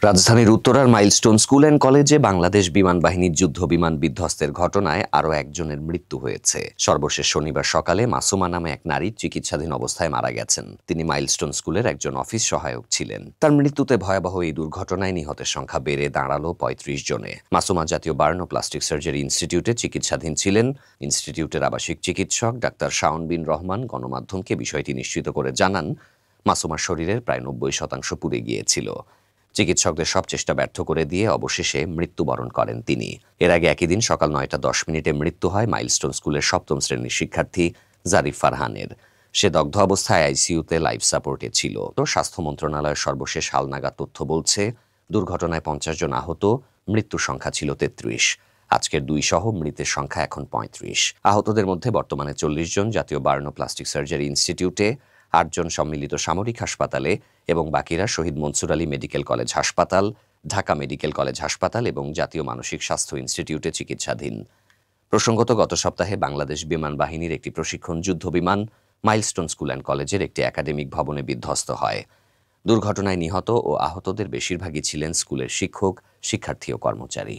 রাজধানীর উত্তরার milestone school and কলেজে বাংলাদেশ বিমান বাহিনীর যুদ্ধ বিমান বিধ্বস্তের ঘটনায় আরও একজনের মৃত্যু হয়েছে। সর্বশেষ শনিবার সকালে মাসুমা নামে এক নারী চিকিৎসাধীন অবস্থায় মারা গেছেন। তিনি মাইলস্টোন স্কুলের একজন অফিস সহায়ক ছিলেন। তার মৃত্যুতে ভয়াবহ এই দুর্ঘটনায় নিহতের সংখ্যা বেড়ে দাঁড়ালো ৩৫ জনে। মাসুমা জাতীয় বার্নো প্লাস্টিক সার্জারি ইনস্টিটিউটে চিকিৎসাধীন ছিলেন। ইনস্টিটিউটের আবাসিক চিকিৎসক ডাক্তার শাওন বিন রহমান গণমাধ্যমকে বিষয়টি নিশ্চিত করে জানান, মাসুমার শরীরের প্রায় ৯০% পুড়ে গিয়েছিল। চিকিৎসকদের সব চেষ্টা ব্যর্থ করে দিয়ে অবশেষে মৃত্যুবরণ করেন তিনি। এর আগে একই দিন সকাল ৯টা ১০ মৃত্যু হয় মাইলস্টোন স্কুলের ৭ম শ্রেণীর শিক্ষার্থী জারিফ ফারহানের। সে দগ্ধ অবস্থায় আইসিইউতে লাইফ সাপোর্টে ছিল। তো স্বাস্থ্য মন্ত্রণালয়ের সর্বশেষ হালনাগাদ তথ্য বলছে, দুর্ঘটনায় ৫০ জন আহত, মৃত্যুর সংখ্যা ছিল ৩৩। আজকের ২ সহ মৃতের সংখ্যা এখন ৩৫। আহতদের মধ্যে বর্তমানে ৪০ জন জাতীয় বার্নো প্লাস্টিক সার্জারি ইনস্টিটিউটে, ৮ জন সম্মিলিত সামরিক হাসপাতালে এবং বাকিরা শহীদ মনসুর আলী মেডিকেল কলেজ হাসপাতাল, ঢাকা মেডিকেল কলেজ হাসপাতাল এবং জাতীয় মানসিক স্বাস্থ্য ইনস্টিটিউটে চিকিৎসাধীন। প্রসঙ্গত, গত সপ্তাহে বাংলাদেশ বিমান বাহিনীর একটি প্রশিক্ষণ যুদ্ধ বিমান মাইলস্টোন স্কুল অ্যান্ড কলেজের একটি একাডেমিক ভবনে বিধ্বস্ত হয়। দুর্ঘটনায় নিহত ও আহতদের বেশিরভাগই ছিলেন স্কুলের শিক্ষক, শিক্ষার্থী ও কর্মচারী।